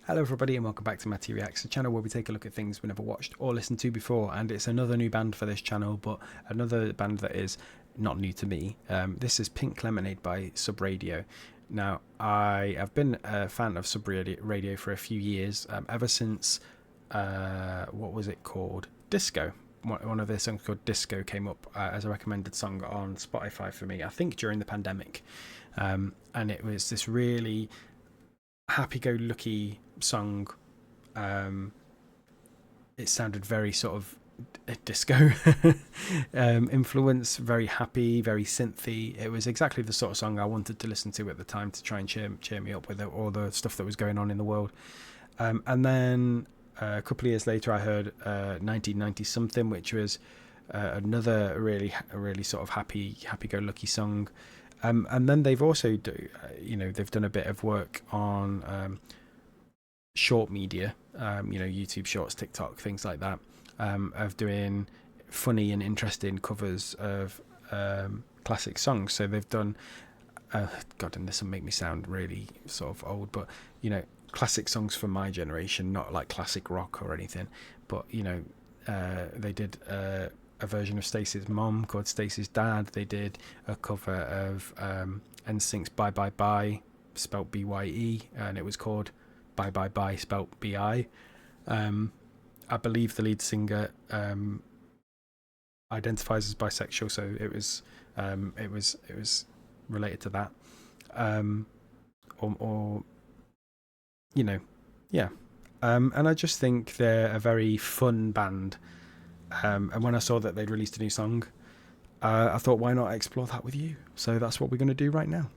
Hello everybody and welcome back to Matty Reacts, the channel where we take a look at things we never watched or listened to before, and it's another new band for this channel, but another band that is not new to me. This is Pink Lemonade by Sub Radio. Now, I have been a fan of Sub Radio for a few years, ever since, what was it called? Disco. One of their songs called Disco came up as a recommended song on Spotify for me, I think during the pandemic. And it was this really happy-go-lucky song. It sounded very sort of disco influence, very happy, very synthy. It was exactly the sort of song I wanted to listen to at the time to try and cheer me up with all the stuff that was going on in the world. And then a couple of years later I heard 1990 something, which was another really sort of happy-go-lucky song. And then they've also they've done a bit of work on short media, YouTube Shorts, TikTok, things like that, of doing funny and interesting covers of classic songs. So they've done, God, and this will make me sound really sort of old, but classic songs from my generation, not like classic rock or anything, but they did a version of Stacey's Mom called Stacey's Dad. They did a cover of NSYNC's Bye Bye Bye, spelt B-Y-E, and it was called Bye Bye Bye, spelt B-I. I believe the lead singer identifies as bisexual, so it was related to that, yeah. And I just think they're a very fun band. And when I saw that they'd released a new song, I thought, why not explore that with you? So that's what we're going to do right now.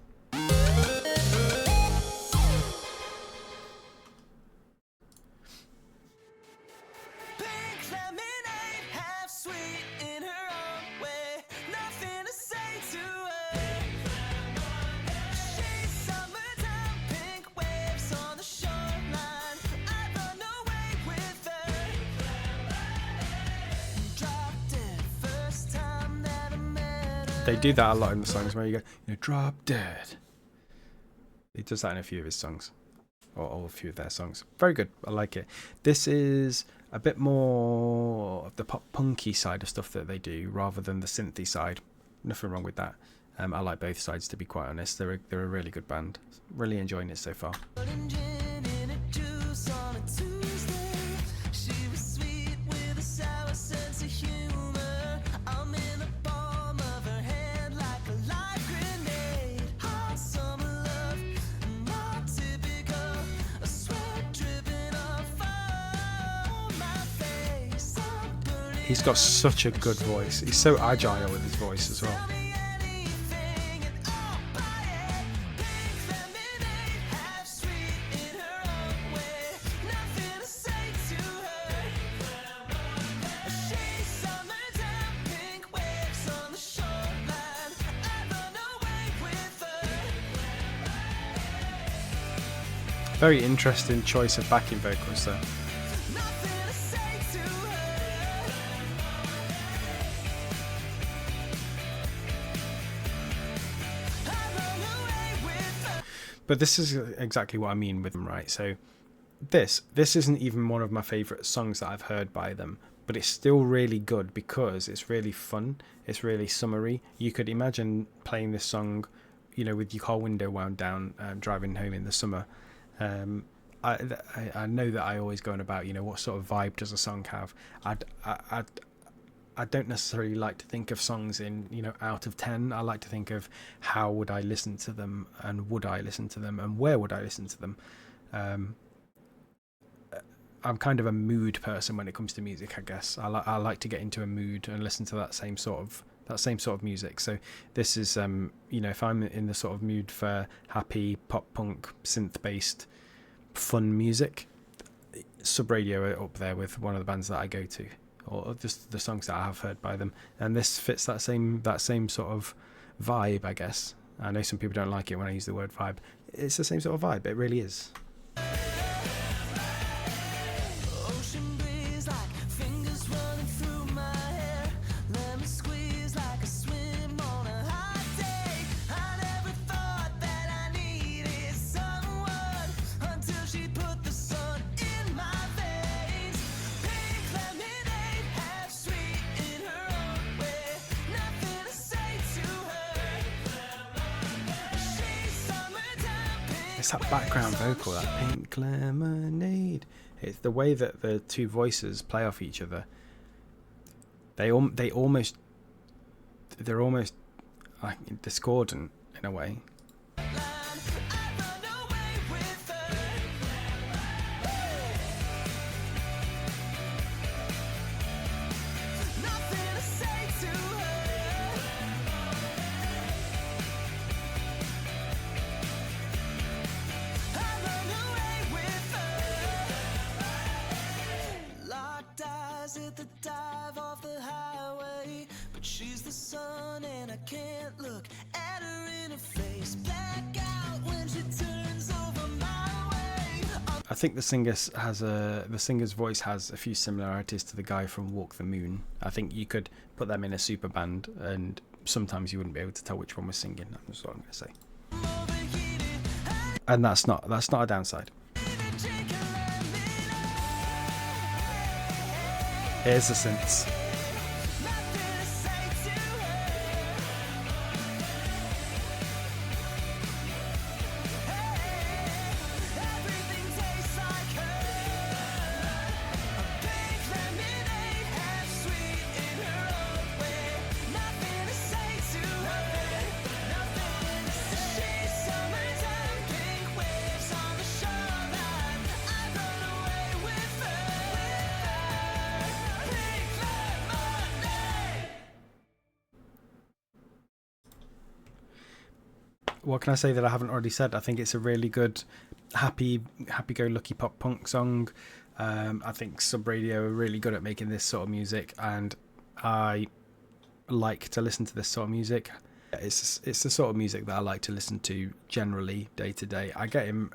They do that a lot in the songs where you go, drop dead. He does that in a few of his songs, or a few of their songs. Very good. I like it. This is a bit more of the pop punky side of stuff that they do, rather than the synthy side. Nothing wrong with that. I like both sides, to be quite honest. They're a really good band. Really enjoying it so far. He's got such a good voice. He's so agile with his voice as well. Very interesting choice of backing vocals there. But this is exactly what I mean with them, right? So this isn't even one of my favourite songs that I've heard by them, but it's still really good because it's really fun. It's really summery. You could imagine playing this song, with your car window wound down, driving home in the summer. I know that I always go on about, what sort of vibe does a song have. I don't necessarily like to think of songs in, out of 10. I like to think of how would I listen to them, and would I listen to them, and where would I listen to them. I'm kind of a mood person when it comes to music, I guess. I like to get into a mood and listen to that same sort of music. So this is, if I'm in the sort of mood for happy pop punk synth based fun music, Sub Radio are up there with one of the bands that I go to, or just the songs that I have heard by them, and this fits that same sort of vibe, I guess. I know some people don't like it when I use the word vibe. It's the same sort of vibe. It really is. Until she put the sun It's that background vocal, that pink lemonade. It's the way that the two voices play off each other. They're almost like discordant in a way. At the dive off the highway, but she's the sun and I can't look at her in her face. Black out when she turns over my way. I think the singer's voice has a few similarities to the guy from Walk the Moon. I think you could put them in a super band and sometimes you wouldn't be able to tell which one was singing. That's what I'm going to say. And that's not a downside. Here's the synths. What can I say that I haven't already said? I think it's a really good, happy-go-lucky pop punk song. I think Sub Radio are really good at making this sort of music, and I like to listen to this sort of music. It's the sort of music that I like to listen to generally day to day. I get in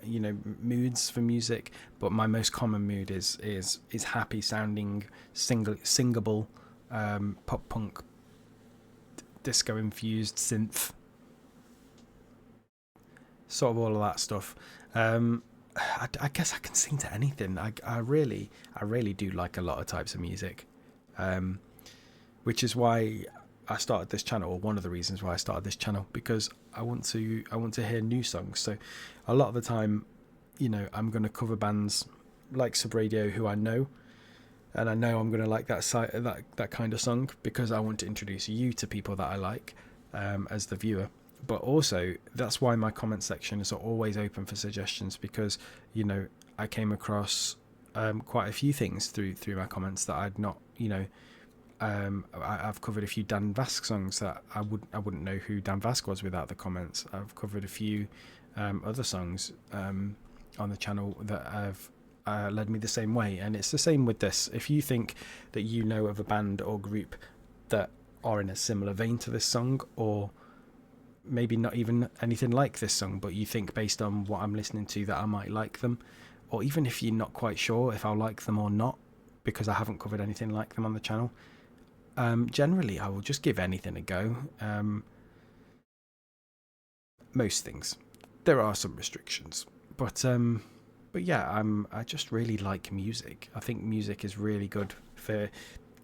moods for music, but my most common mood is happy sounding, singable, pop punk, disco infused synth. Sort of all of that stuff. I guess I can sing to anything. I really do like a lot of types of music, which is why I started this channel, or one of the reasons why I started this channel, because I want to hear new songs. So a lot of the time, I'm going to cover bands like Sub Radio who I know, and I know I'm going to like that kind of song because I want to introduce you to people that I like as the viewer. But also, that's why my comment section is always open for suggestions, because I came across quite a few things through my comments that I'd not I've covered a few Dan Vasc songs that I wouldn't know who Dan Vasc was without the comments. I've covered a few other songs on the channel that have led me the same way, and it's the same with this. If you think that you know of a band or group that are in a similar vein to this song, or maybe not even anything like this song, but you think based on what I'm listening to that I might like them, or even if you're not quite sure if I'll like them or not because I haven't covered anything like them on the channel, generally I will just give anything a go. Most things. There are some restrictions, but yeah, I just really like music. I think music is really good for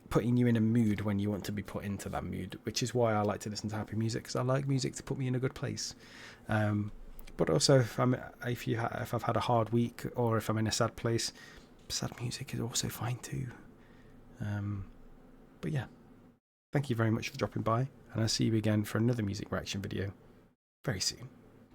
putting you in a mood when you want to be put into that mood, which is why I like to listen to happy music, because I like music to put me in a good place. But also if I've had a hard week, or if I'm in a sad place, sad music is also fine too. But yeah, thank you very much for dropping by, and I'll see you again for another music reaction video very soon.